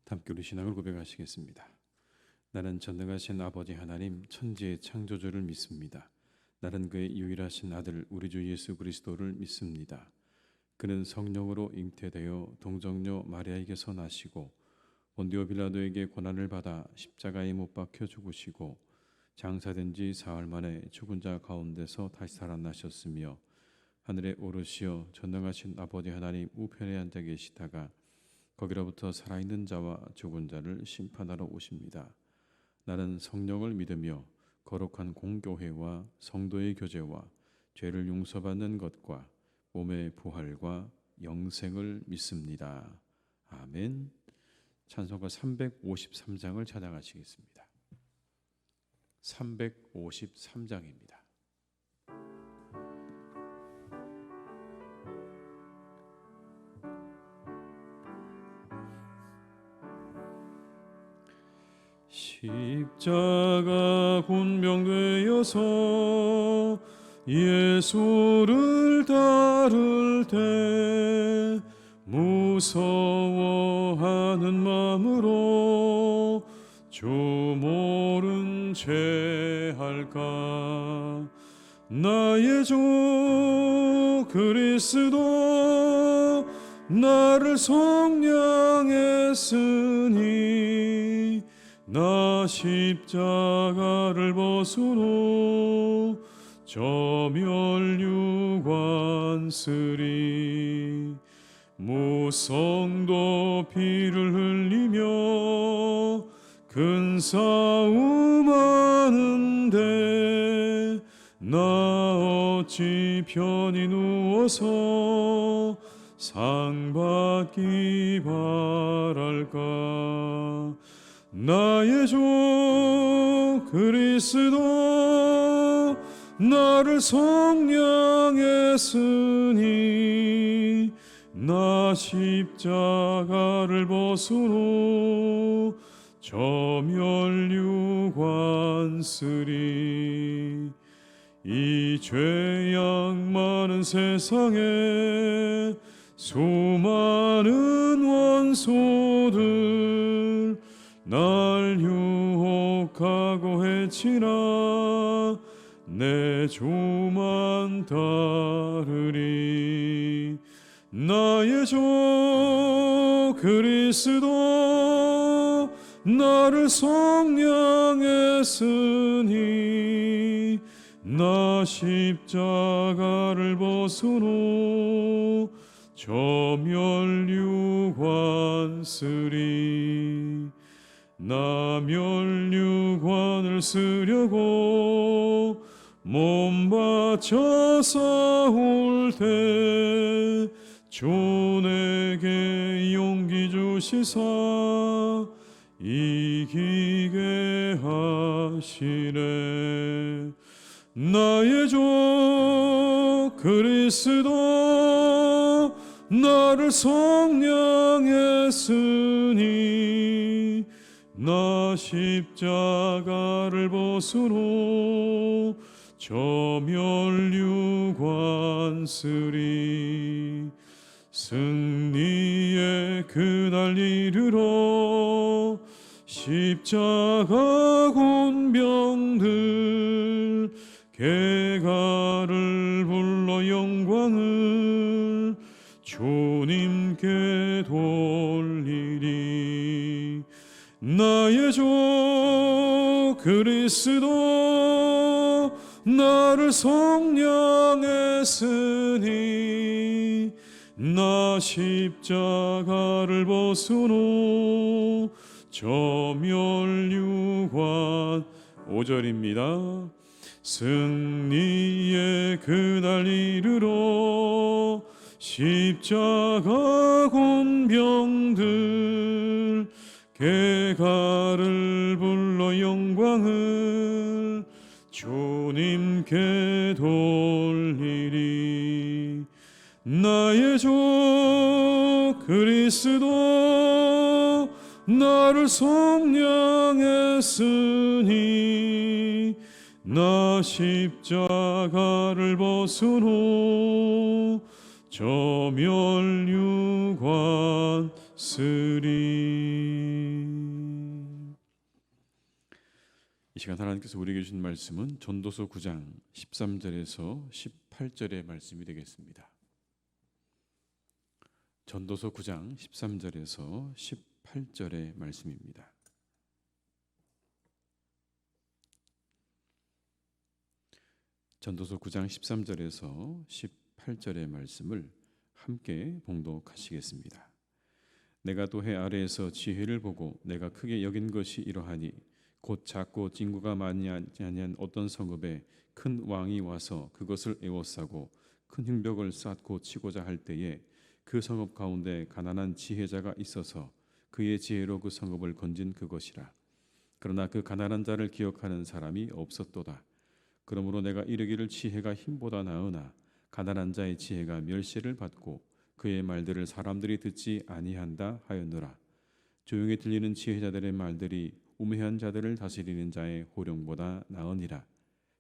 함께 우리 신앙을 고백하시겠습니다. 나는 전능하신 아버지 하나님 천지의 창조주를 믿습니다. 나는 그의 유일하신 아들 우리 주 예수 그리스도를 믿습니다. 그는 성령으로 잉태되어 동정녀 마리아에게서 나시고 본디오 빌라도에게 고난을 받아 십자가에 못 박혀 죽으시고 장사된 지 사흘 만에 죽은 자 가운데서 다시 살아나셨으며 하늘에 오르시어 전능하신 아버지 하나님 우편에 앉아 계시다가 거기로부터 살아있는 자와 죽은 자를 심판하러 오십니다. 나는 성령을 믿으며 거룩한 공교회와 성도의 교제와 죄를 용서받는 것과 몸의 부활과 영생을 믿습니다. 아멘. 찬송가 353장을 찬양하시겠습니다. 353장입니다. 십자가 곤병되어서 예수를 따를 때 무서워하는 마음으로 주 모른 채 할까. 나의 주 그리스도 나를 속량했으니 나 십자가를 벗으로 저 멸류관 쓰리. 무성도 피를 흘리며 큰 싸움하는데 나 어찌 편히 누워서 상 받기 바랄까. 나의 주 그리스도 나를 속량했으니 나 십자가를 벗으로 저 멸류관 쓰리. 이 죄악 많은 세상에 수많은 원소들 날 유혹하고 해치나 내 주만 따르리. 나의 주 그리스도 나를 속량했으니 나 십자가를 벗으로 저 멸류관 쓰리. 나 멸류관을 쓰려고 몸 바쳐 싸울 때 주 내게 용기 주시사 이기게 하시네. 나의 주 그리스도 나를 속량했으니 나 십자가를 벗으로 저 멸류관 쓰리. 승리의 그날 이르러 십자가 곤병들 개가를 불러 영광을 주님께 돌리리. 나의 주 그리스도 나를 속량했으니 나 십자가를 벗으로 저 멸류관 5절입니다. 승리의 그날 이르러 십자가 곤병들 개가를 불러 영광을 주님께 돌리리. 나의 주 그리스도 나를 속량했으니 나 십자가를 벗으로 저 저멸류관 쓰리. 이 시간 하나님께서 우리에게 주신 말씀은 전도서 9장 13절에서 18절의 말씀이 되겠습니다. 전도서 9장 13절에서 18절의 말씀입니다. 전도서 9장 13절에서 18절의 말씀을 함께 봉독하시겠습니다. 내가 또 해 아래에서 지혜를 보고 내가 크게 여긴 것이 이러하니 곧 작고 징구가 많이 아니한 어떤 성읍에 큰 왕이 와서 그것을 에워싸고 큰 흉벽을 쌓고 치고자 할 때에 그 성읍 가운데 가난한 지혜자가 있어서 그의 지혜로 그 성읍을 건진 그것이라. 그러나 그 가난한 자를 기억하는 사람이 없었도다. 그러므로 내가 이르기를 지혜가 힘보다 나으나 가난한 자의 지혜가 멸시를 받고 그의 말들을 사람들이 듣지 아니한다 하였노라. 조용히 들리는 지혜자들의 말들이 우매한 자들을 다스리는 자의 호령보다 나으니라.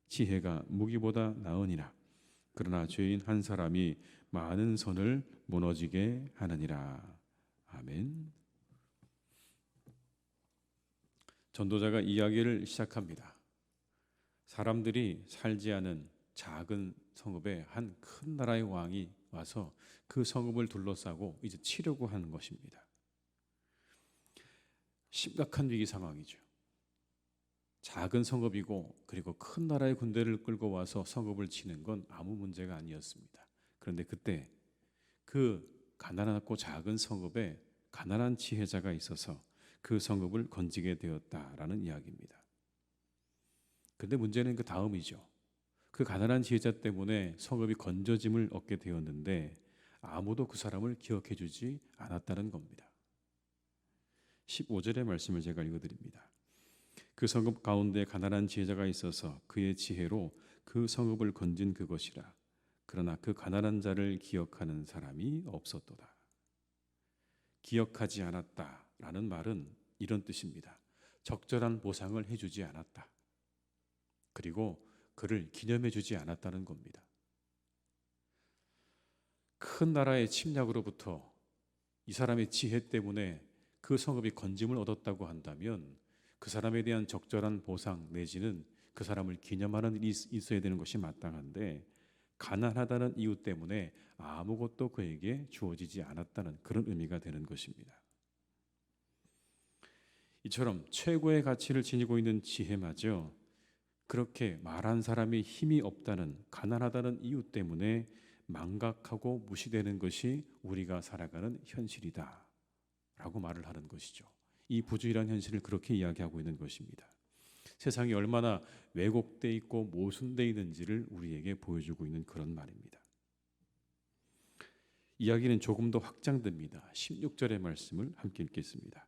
지혜가 무기보다 나으니라. 그러나 죄인 한 사람이 많은 선을 무너지게 하느니라. 아멘. 전도자가 이야기를 시작합니다. 사람들이 살지 않은 작은 성읍에 한 큰 나라의 왕이 와서 그 성읍을 둘러싸고 이제 치려고 하는 것입니다. 심각한 위기 상황이죠. 작은 성읍이고 그리고 큰 나라의 군대를 끌고 와서 성읍을 치는 건 아무 문제가 아니었습니다. 그런데 그때 그 가난하고 작은 성읍에 가난한 지혜자가 있어서 그 성읍을 건지게 되었다라는 이야기입니다. 그런데 문제는 그 다음이죠. 그 가난한 지혜자 때문에 성읍이 건져짐을 얻게 되었는데 아무도 그 사람을 기억해 주지 않았다는 겁니다. 15절의 말씀을 제가 읽어드립니다. 그 성읍 가운데 가난한 지혜자가 있어서 그의 지혜로 그 성읍을 건진 그것이라. 그러나 그 가난한 자를 기억하는 사람이 없었도다. 기억하지 않았다라는 말은 이런 뜻입니다. 적절한 보상을 해주지 않았다. 그리고 그를 기념해주지 않았다는 겁니다. 큰 나라의 침략으로부터 이 사람의 지혜 때문에 그 성읍이 건짐을 얻었다고 한다면 그 사람에 대한 적절한 보상 내지는 그 사람을 기념하는 일이 있어야 되는 것이 마땅한데 가난하다는 이유 때문에 아무것도 그에게 주어지지 않았다는 그런 의미가 되는 것입니다. 이처럼 최고의 가치를 지니고 있는 지혜마저 그렇게 말한 사람이 힘이 없다는 가난하다는 이유 때문에 망각하고 무시되는 것이 우리가 살아가는 현실이다 라고 말을 하는 것이죠. 이 부주의란 현실을 그렇게 이야기하고 있는 것입니다. 세상이 얼마나 왜곡되어 있고 모순되어 있는지를 우리에게 보여주고 있는 그런 말입니다. 이야기는 조금 더 확장됩니다. 16절의 말씀을 함께 읽겠습니다.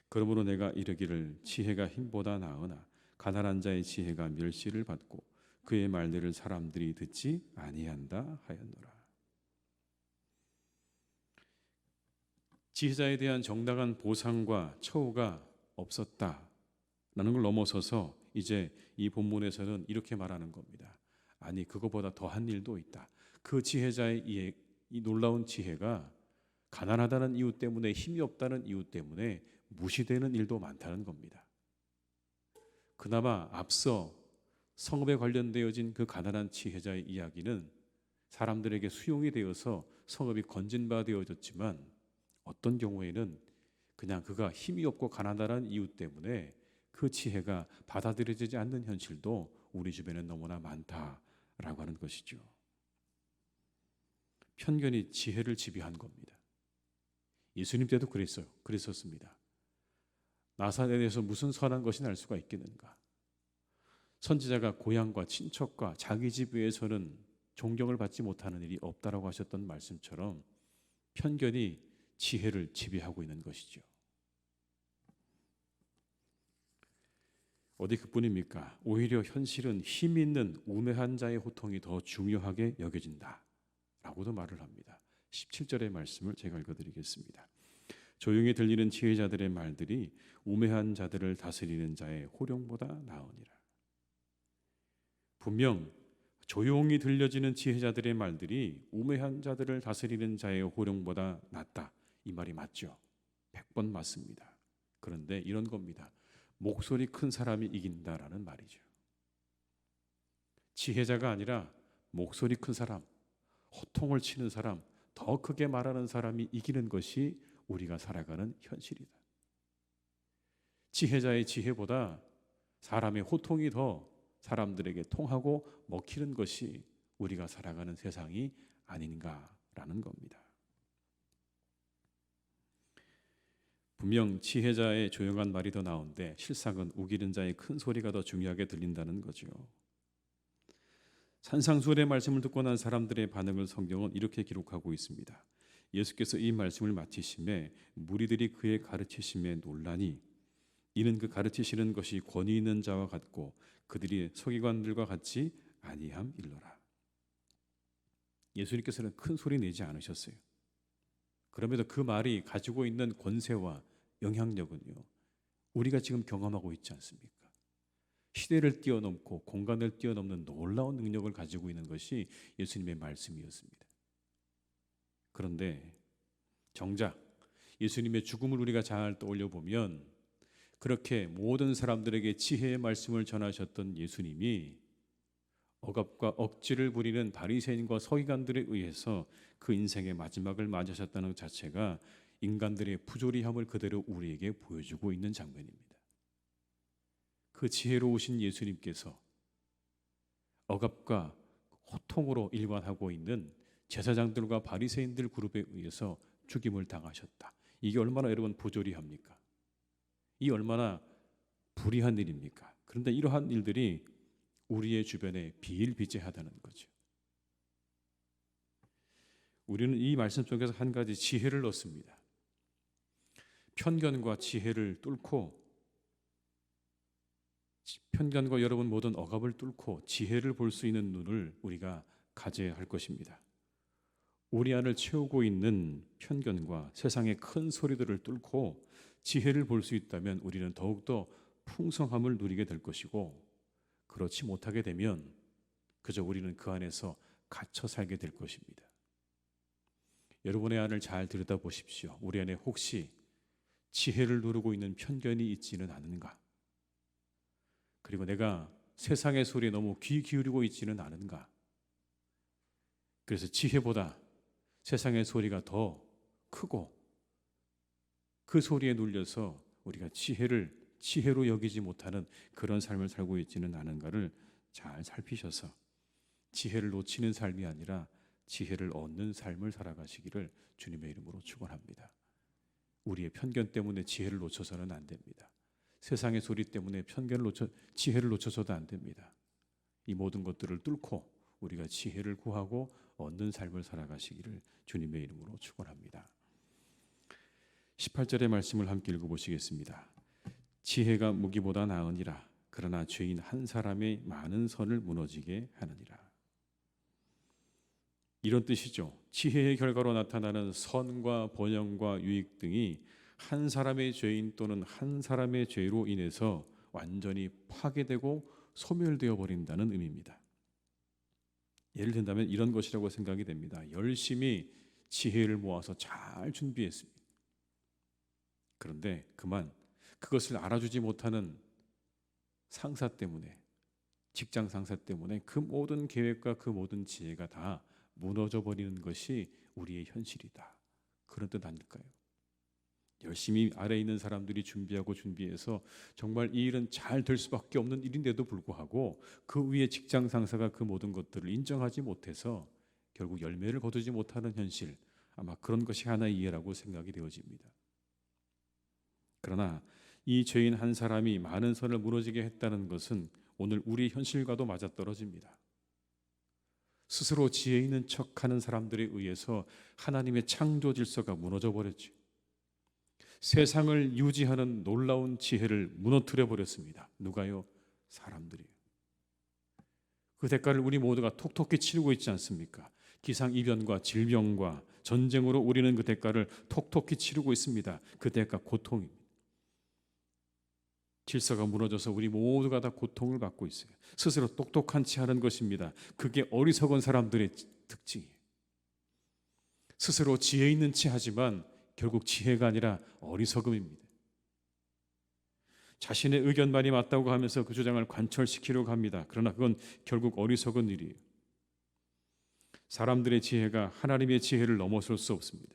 그러므로 내가 이르기를 지혜가 힘보다 나으나 가난한 자의 지혜가 멸시를 받고 그의 말들을 사람들이 듣지 아니한다 하였노라. 지혜자에 대한 정당한 보상과 처우가 없었다라는 걸 넘어서서 이제 이 본문에서는 이렇게 말하는 겁니다. 아니 그거보다 더한 일도 있다. 그 지혜자의 이 놀라운 지혜가 가난하다는 이유 때문에 힘이 없다는 이유 때문에 무시되는 일도 많다는 겁니다. 그나마 앞서 성읍에 관련되어진 그 가난한 지혜자의 이야기는 사람들에게 수용이 되어서 성읍이 건진 바 되어졌지만 어떤 경우에는 그냥 그가 힘이 없고 가난하다는 이유 때문에 그 지혜가 받아들여지지 않는 현실도 우리 주변에 너무나 많다라고 하는 것이죠. 편견이 지혜를 지배한 겁니다. 예수님 때도 그랬었습니다. 나사렛에서 무슨 선한 것이 날 수가 있겠는가? 선지자가 고향과 친척과 자기 집 외에서는 존경을 받지 못하는 일이 없다라고 하셨던 말씀처럼 편견이 지혜를 지배하고 있는 것이죠. 어디 그뿐입니까? 오히려 현실은 힘 있는 우매한 자의 호통이 더 중요하게 여겨진다 라고도 말을 합니다. 17절의 말씀을 제가 읽어드리겠습니다. 조용히 들리는 지혜자들의 말들이 우매한 자들을 다스리는 자의 호령보다 나으니라. 분명 조용히 들려지는 지혜자들의 말들이 우매한 자들을 다스리는 자의 호령보다 낫다. 이 말이 맞죠? 100번 맞습니다. 그런데 이런 겁니다. 목소리 큰 사람이 이긴다라는 말이죠. 지혜자가 아니라 목소리 큰 사람, 호통을 치는 사람, 더 크게 말하는 사람이 이기는 것이 우리가 살아가는 현실이다. 지혜자의 지혜보다 사람의 호통이 더 사람들에게 통하고 먹히는 것이 우리가 살아가는 세상이 아닌가라는 겁니다. 분명 지혜자의 조용한 말이 더 나은데 실상은 우기는 자의 큰 소리가 더 중요하게 들린다는 거죠. 산상수훈의 말씀을 듣고 난 사람들의 반응을 성경은 이렇게 기록하고 있습니다. 예수께서 이 말씀을 마치심에 무리들이 그의 가르치심에 놀라니 이는 그 가르치시는 것이 권위 있는 자와 같고 그들이 서기관들과 같이 아니함일러라. 예수님께서는 큰 소리 내지 않으셨어요. 그럼에도 그 말이 가지고 있는 권세와 영향력은요, 우리가 지금 경험하고 있지 않습니까? 시대를 뛰어넘고 공간을 뛰어넘는 놀라운 능력을 가지고 있는 것이 예수님의 말씀이었습니다. 그런데 정작 예수님의 죽음을 우리가 잘 떠올려 보면 그렇게 모든 사람들에게 지혜의 말씀을 전하셨던 예수님이 억압과 억지를 부리는 바리새인과 서기관들에 의해서 그 인생의 마지막을 맞으셨다는 것 자체가 인간들의 부조리함을 그대로 우리에게 보여주고 있는 장면입니다. 그 지혜로우신 예수님께서 억압과 호통으로 일관하고 있는 제사장들과 바리새인들 그룹에 의해서 죽임을 당하셨다. 이게 얼마나 여러분 부조리합니까? 이 얼마나 불의한 일입니까? 그런데 이러한 일들이 우리의 주변에 비일비재하다는 거죠. 우리는 이 말씀 속에서 한 가지 지혜를 얻습니다. 편견과 지혜를 뚫고 편견과 여러분 모든 억압을 뚫고 지혜를 볼 수 있는 눈을 우리가 가져야 할 것입니다. 우리 안을 채우고 있는 편견과 세상의 큰 소리들을 뚫고 지혜를 볼 수 있다면 우리는 더욱더 풍성함을 누리게 될 것이고 그렇지 못하게 되면 그저 우리는 그 안에서 갇혀 살게 될 것입니다. 여러분의 안을 잘 들여다보십시오. 우리 안에 혹시 지혜를 누르고 있는 편견이 있지는 않은가? 그리고 내가 세상의 소리에 너무 귀 기울이고 있지는 않은가? 그래서 지혜보다 세상의 소리가 더 크고 그 소리에 눌려서 우리가 지혜로 여기지 못하는 그런 삶을 살고 있지는 않은가를 잘 살피셔서 지혜를 놓치는 삶이 아니라 지혜를 얻는 삶을 살아가시기를 주님의 이름으로 축원합니다. 우리의 편견 때문에 지혜를 놓쳐서는 안 됩니다. 세상의 소리 때문에 지혜를 놓쳐서도 안 됩니다. 이 모든 것들을 뚫고 우리가 지혜를 구하고 얻는 삶을 살아가시기를 주님의 이름으로 축원합니다. 18절의 말씀을 함께 읽어보시겠습니다. 지혜가 무기보다 나으니라. 그러나 죄인 한 사람의 많은 선을 무너지게 하느니라. 이런 뜻이죠. 지혜의 결과로 나타나는 선과 번영과 유익 등이 한 사람의 죄인 또는 한 사람의 죄로 인해서 완전히 파괴되고 소멸되어 버린다는 의미입니다. 예를 든다면 이런 것이라고 생각이 됩니다. 열심히 지혜를 모아서 잘 준비했습니다. 그런데 그만 그것을 알아주지 못하는 상사 때문에, 직장 상사 때문에 그 모든 계획과 그 모든 지혜가 다 무너져 버리는 것이 우리의 현실이다. 그런 뜻 아닐까요? 열심히 아래에 있는 사람들이 준비해서 정말 이 일은 잘 될 수밖에 없는 일인데도 불구하고 그 위에 직장 상사가 그 모든 것들을 인정하지 못해서 결국 열매를 거두지 못하는 현실, 아마 그런 것이 하나의 이해라고 생각이 되어집니다. 그러나 이 죄인 한 사람이 많은 선을 무너지게 했다는 것은 오늘 우리 현실과도 맞아떨어집니다. 스스로 지혜 있는 척하는 사람들에 의해서 하나님의 창조 질서가 무너져 버렸죠. 세상을 유지하는 놀라운 지혜를 무너뜨려 버렸습니다. 누가요? 사람들이요. 그 대가를 우리 모두가 톡톡히 치르고 있지 않습니까? 기상이변과 질병과 전쟁으로 우리는 그 대가를 톡톡히 치르고 있습니다. 그 대가 고통입니다. 질서가 무너져서 우리 모두가 다 고통을 받고 있어요. 스스로 똑똑한 체 하는 것입니다. 그게 어리석은 사람들의 특징이에요. 스스로 지혜 있는 체 하지만 결국 지혜가 아니라 어리석음입니다. 자신의 의견만이 맞다고 하면서 그 주장을 관철시키려고 합니다. 그러나 그건 결국 어리석은 일이에요. 사람들의 지혜가 하나님의 지혜를 넘어설 수 없습니다.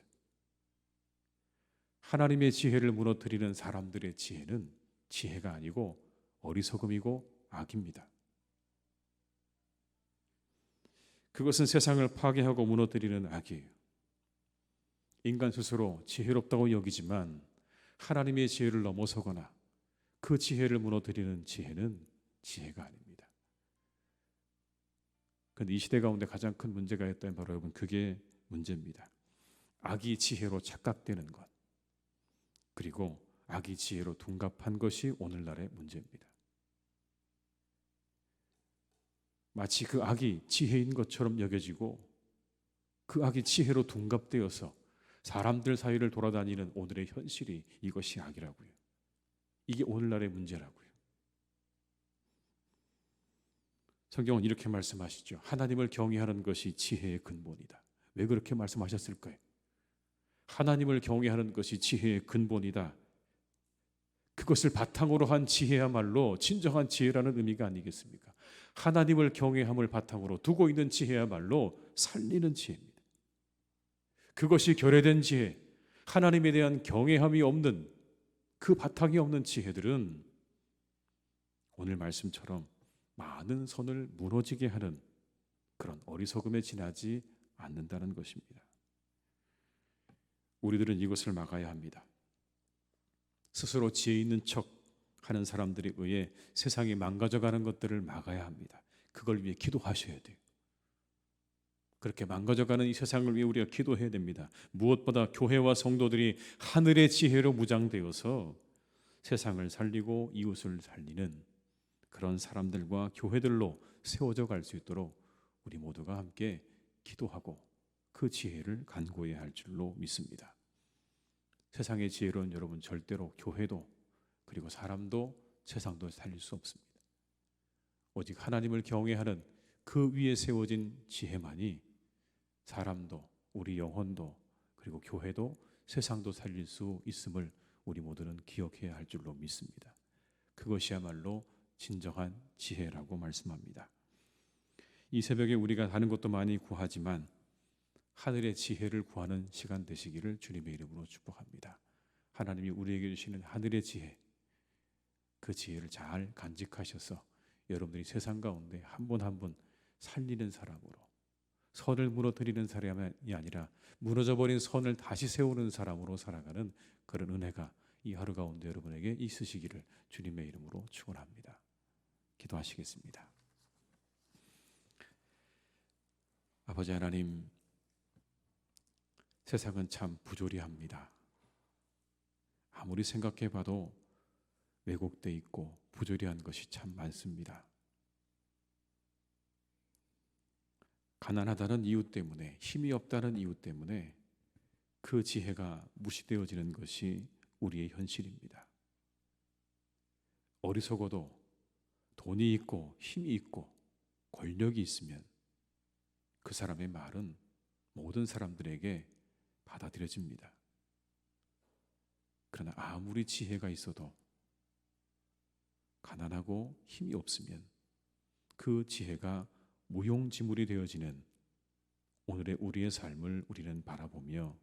하나님의 지혜를 무너뜨리는 사람들의 지혜는 지혜가 아니고 어리석음이고 악입니다. 그것은 세상을 파괴하고 무너뜨리는 악이에요. 인간 스스로 지혜롭다고 여기지만 하나님의 지혜를 넘어서거나 그 지혜를 무너뜨리는 지혜는 지혜가 아닙니다. 그런데 이 시대 가운데 가장 큰 문제가 있다면 바로 여러분 그게 문제입니다. 악이 지혜로 착각되는 것, 그리고 악이 지혜로 둔갑한 것이 오늘날의 문제입니다. 마치 그 악이 지혜인 것처럼 여겨지고 그 악이 지혜로 둔갑되어서 사람들 사이를 돌아다니는 오늘의 현실이 이것이 악이라고요. 이게 오늘날의 문제라고요. 성경은 이렇게 말씀하시죠. 하나님을 경외하는 것이 지혜의 근본이다. 왜 그렇게 말씀하셨을까요? 하나님을 경외하는 것이 지혜의 근본이다. 그것을 바탕으로 한 지혜야말로 진정한 지혜라는 의미가 아니겠습니까? 하나님을 경외함을 바탕으로 두고 있는 지혜야말로 살리는 지혜입니다. 그것이 결여된 지혜, 하나님에 대한 경외함이 없는 그 바탕이 없는 지혜들은 오늘 말씀처럼 많은 선을 무너지게 하는 그런 어리석음에 지나지 않는다는 것입니다. 우리들은 이것을 막아야 합니다. 스스로 지혜 있는 척 하는 사람들에 의해 세상이 망가져가는 것들을 막아야 합니다. 그걸 위해 기도하셔야 돼요. 그렇게 망가져가는 이 세상을 위해 우리가 기도해야 됩니다. 무엇보다 교회와 성도들이 하늘의 지혜로 무장되어서 세상을 살리고 이웃을 살리는 그런 사람들과 교회들로 세워져 갈 수 있도록 우리 모두가 함께 기도하고 그 지혜를 간구해야 할 줄로 믿습니다. 세상의 지혜로는 여러분 절대로 교회도 그리고 사람도 세상도 살릴 수 없습니다. 오직 하나님을 경외하는 그 위에 세워진 지혜만이 사람도 우리 영혼도 그리고 교회도 세상도 살릴 수 있음을 우리 모두는 기억해야 할 줄로 믿습니다. 그것이야말로 진정한 지혜라고 말씀합니다. 이 새벽에 우리가 다른 것도 많이 구하지만 하늘의 지혜를 구하는 시간 되시기를 주님의 이름으로 축복합니다. 하나님이 우리에게 주시는 하늘의 지혜, 그 지혜를 잘 간직하셔서 여러분들이 세상 가운데 한 분 한 분 살리는 사람으로, 선을 무너뜨리는 사람이 아니라 무너져버린 선을 다시 세우는 사람으로 살아가는 그런 은혜가 이 하루 가운데 여러분에게 있으시기를 주님의 이름으로 축원합니다. 기도하시겠습니다. 아버지 하나님, 세상은 참 부조리합니다. 아무리 생각해봐도 왜곡돼 있고 부조리한 것이 참 많습니다. 가난하다는 이유 때문에, 힘이 없다는 이유 때문에 그 지혜가 무시되어지는 것이 우리의 현실입니다. 어리석어도 돈이 있고 힘이 있고 권력이 있으면 그 사람의 말은 모든 사람들에게 받아들여집니다. 그러나 아무리 지혜가 있어도 가난하고 힘이 없으면 그 지혜가 무용지물이 되어지는 오늘의 우리의 삶을 우리는 바라보며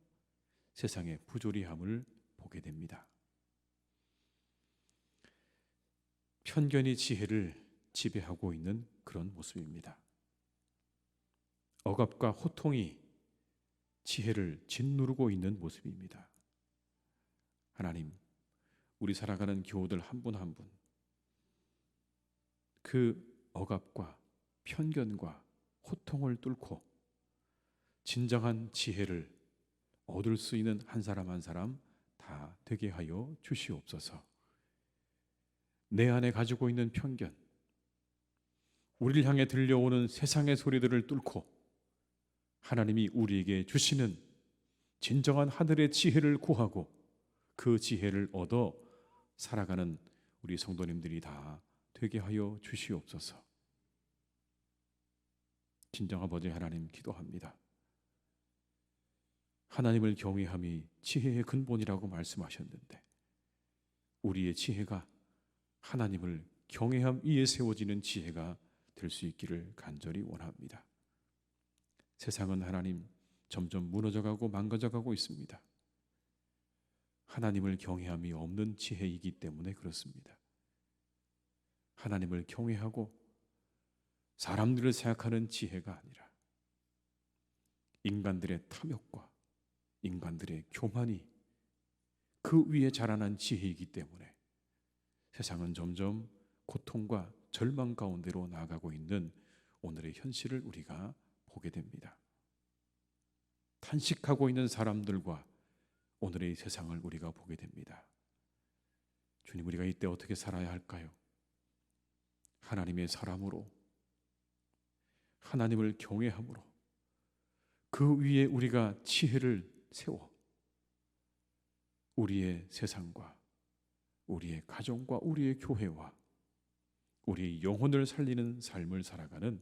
세상의 부조리함을 보게 됩니다. 편견이 지혜를 지배하고 있는 그런 모습입니다. 억압과 호통이 지혜를 짓누르고 있는 모습입니다. 하나님, 우리 살아가는 교우들 한 분 한 분, 그 억압과 편견과 호통을 뚫고 진정한 지혜를 얻을 수 있는 한 사람 한 사람 다 되게 하여 주시옵소서. 내 안에 가지고 있는 편견, 우리를 향해 들려오는 세상의 소리들을 뚫고 하나님이 우리에게 주시는 진정한 하늘의 지혜를 구하고 그 지혜를 얻어 살아가는 우리 성도님들이 다 되게 하여 주시옵소서. 진정 아버지 하나님 기도합니다. 하나님을 경외함이 지혜의 근본이라고 말씀하셨는데 우리의 지혜가 하나님을 경외함 위에 세워지는 지혜가 될 수 있기를 간절히 원합니다. 세상은 하나님 점점 무너져가고 망가져가고 있습니다. 하나님을 경외함이 없는 지혜이기 때문에 그렇습니다. 하나님을 경외하고 사람들을 생각하는 지혜가 아니라 인간들의 탐욕과 인간들의 교만이 그 위에 자라난 지혜이기 때문에 세상은 점점 고통과 절망 가운데로 나아가고 있는 오늘의 현실을 우리가 보게 됩니다. 탄식하고 있는 사람들과 오늘의 세상을 우리가 보게 됩니다. 주님, 우리가 이때 어떻게 살아야 할까요? 하나님의 사람으로, 하나님을 경외함으로 그 위에 우리가 지혜를 세워 우리의 세상과 우리의 가정과 우리의 교회와 우리의 영혼을 살리는 삶을 살아가는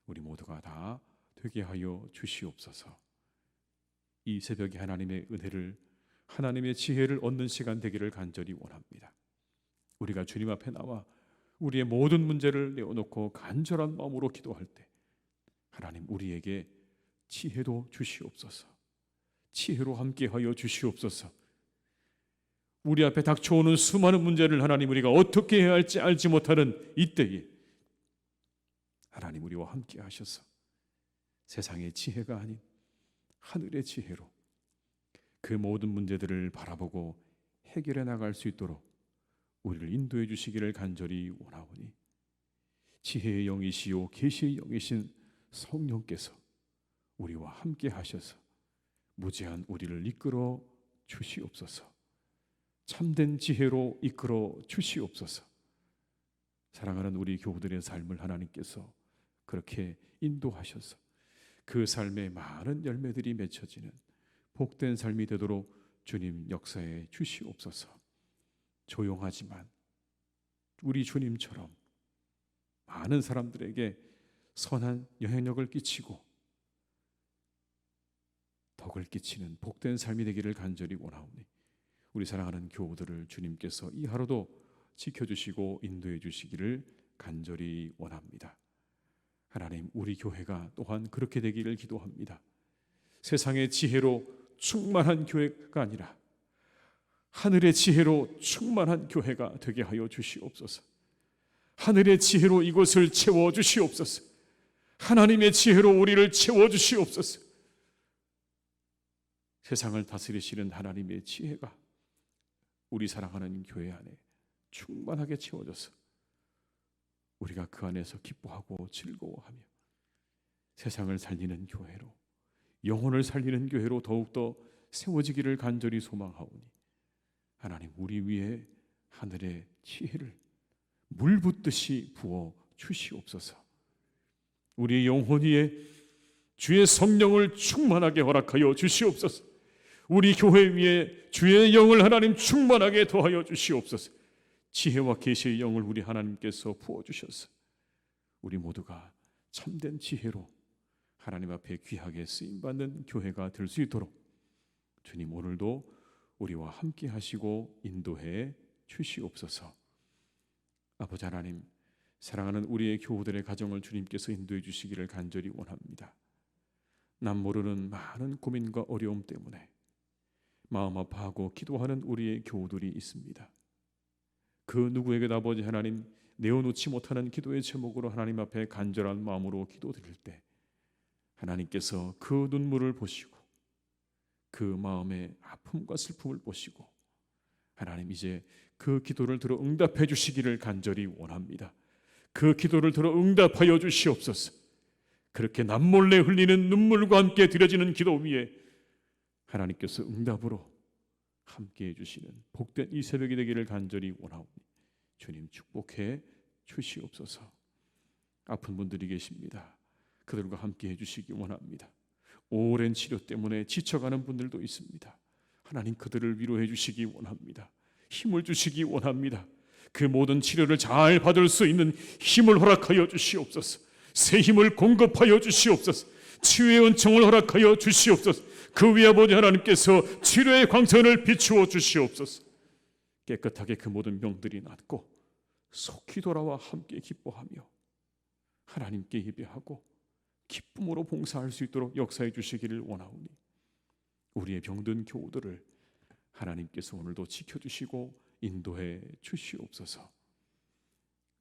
우리 모두가 다 되게 하여 주시옵소서. 이 새벽에 하나님의 은혜를, 하나님의 지혜를 얻는 시간 되기를 간절히 원합니다. 우리가 주님 앞에 나와 우리의 모든 문제를 내어놓고 간절한 마음으로 기도할 때 하나님 우리에게 지혜도 주시옵소서. 지혜로 함께하여 주시옵소서. 우리 앞에 닥쳐오는 수많은 문제를 하나님 우리가 어떻게 해야 할지 알지 못하는 이때에 하나님 우리와 함께 하셔서 세상의 지혜가 아닌 하늘의 지혜로 그 모든 문제들을 바라보고 해결해 나갈 수 있도록 우리를 인도해 주시기를 간절히 원하오니 지혜의 영이시요 계시의 영이신 성령께서 우리와 함께 하셔서 무제한 우리를 이끌어 주시옵소서. 참된 지혜로 이끌어 주시옵소서. 사랑하는 우리 교우들의 삶을 하나님께서 그렇게 인도하셔서 그 삶에 많은 열매들이 맺혀지는 복된 삶이 되도록 주님 역사해 주시옵소서. 조용하지만 우리 주님처럼 많은 사람들에게 선한 영향력을 끼치고 덕을 끼치는 복된 삶이 되기를 간절히 원하오니 우리 사랑하는 교우들을 주님께서 이 하루도 지켜주시고 인도해 주시기를 간절히 원합니다. 하나님, 우리 교회가 또한 그렇게 되기를 기도합니다. 세상의 지혜로 충만한 교회가 아니라 하늘의 지혜로 충만한 교회가 되게 하여 주시옵소서. 하늘의 지혜로 이곳을 채워주시옵소서. 하나님의 지혜로 우리를 채워주시옵소서. 세상을 다스리시는 하나님의 지혜가 우리 사랑하는 교회 안에 충만하게 채워져서 우리가 그 안에서 기뻐하고 즐거워하며 세상을 살리는 교회로, 영혼을 살리는 교회로 더욱더 세워지기를 간절히 소망하오니 하나님 우리 위에 하늘의 지혜를 물 붓듯이 부어 주시옵소서. 우리 영혼 위에 주의 성령을 충만하게 허락하여 주시옵소서. 우리 교회 위에 주의 영을 하나님 충만하게 더하여 주시옵소서. 지혜와 계시의 영을 우리 하나님께서 부어주셔서 우리 모두가 참된 지혜로 하나님 앞에 귀하게 쓰임받는 교회가 될 수 있도록 주님 오늘도 우리와 함께 하시고 인도해 주시옵소서. 아버지 하나님, 사랑하는 우리의 교우들의 가정을 주님께서 인도해 주시기를 간절히 원합니다. 남 모르는 많은 고민과 어려움 때문에 마음 아파하고 기도하는 우리의 교우들이 있습니다. 그 누구에게도 아버지 하나님 내어놓지 못하는 기도의 제목으로 하나님 앞에 간절한 마음으로 기도드릴 때 하나님께서 그 눈물을 보시고 그 마음의 아픔과 슬픔을 보시고 하나님 이제 그 기도를 들어 응답해 주시기를 간절히 원합니다. 그 기도를 들어 응답하여 주시옵소서. 그렇게 남몰래 흘리는 눈물과 함께 드려지는 기도 위에 하나님께서 응답으로 함께해 주시는 복된 이 새벽이 되기를 간절히 원하오니 주님 축복해 주시옵소서. 아픈 분들이 계십니다. 그들과 함께해 주시기 원합니다. 오랜 치료 때문에 지쳐가는 분들도 있습니다. 하나님 그들을 위로해 주시기 원합니다. 힘을 주시기 원합니다. 그 모든 치료를 잘 받을 수 있는 힘을 허락하여 주시옵소서. 새 힘을 공급하여 주시옵소서. 치유의 은총을 허락하여 주시옵소서. 그 위에 아버지 하나님께서 치료의 광선을 비추어 주시옵소서. 깨끗하게 그 모든 병들이 낫고 속히 돌아와 함께 기뻐하며 하나님께 예배하고 기쁨으로 봉사할 수 있도록 역사해 주시기를 원하오니 우리의 병든 교우들을 하나님께서 오늘도 지켜주시고 인도해 주시옵소서.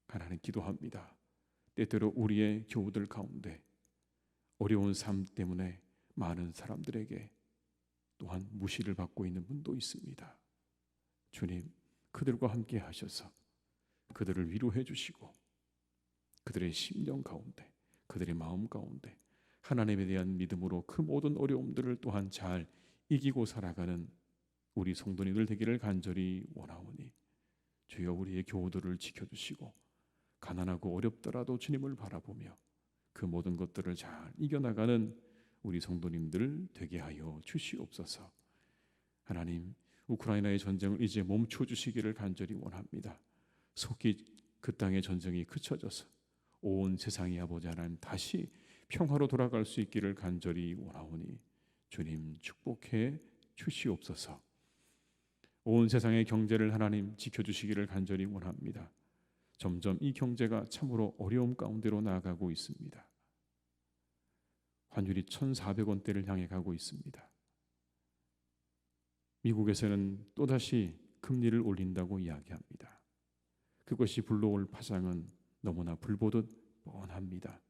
하나님 기도합니다. 때때로 우리의 교우들 가운데 어려운 삶 때문에 많은 사람들에게 또한 무시를 받고 있는 분도 있습니다. 주님, 그들과 함께 하셔서 그들을 위로해 주시고 그들의 심령 가운데, 그들의 마음 가운데 하나님에 대한 믿음으로 그 모든 어려움들을 또한 잘 이기고 살아가는 우리 성도님들 되기를 간절히 원하오니 주여 우리의 교우들을 지켜주시고 가난하고 어렵더라도 주님을 바라보며 그 모든 것들을 잘 이겨나가는 우리 성도님들 되게 하여 주시옵소서. 하나님, 우크라이나의 전쟁을 이제 멈춰 주시기를 간절히 원합니다. 속히 그 땅의 전쟁이 그쳐져서 온 세상이 아버지 하나님 다시 평화로 돌아갈 수 있기를 간절히 원하오니 주님 축복해 주시옵소서. 온 세상의 경제를 하나님 지켜주시기를 간절히 원합니다. 점점 이 경제가 참으로 어려움 가운데로 나아가고 있습니다. 환율이 1,400원대를 향해 가고 있습니다. 미국에서는 또다시 금리를 올린다고 이야기합니다. 그것이 불러올 파장은 너무나 불보듯 뻔합니다.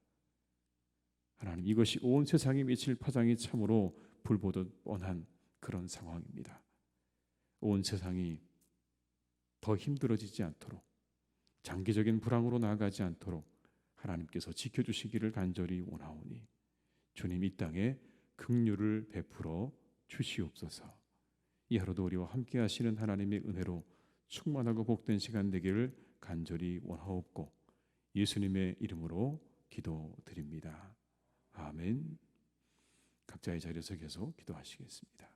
하나님, 이것이 온 세상에 미칠 파장이 참으로 불보듯 뻔한 그런 상황입니다. 온 세상이 더 힘들어지지 않도록 장기적인 불황으로 나아가지 않도록 하나님께서 지켜주시기를 간절히 원하오니 주님 이 땅에 긍휼을 베풀어 주시옵소서. 이 하루도 우리와 함께 하시는 하나님의 은혜로 충만하고 복된 시간 되기를 간절히 원하옵고 예수님의 이름으로 기도드립니다. 아멘. 각자의 자리에서 계속 기도하시겠습니다.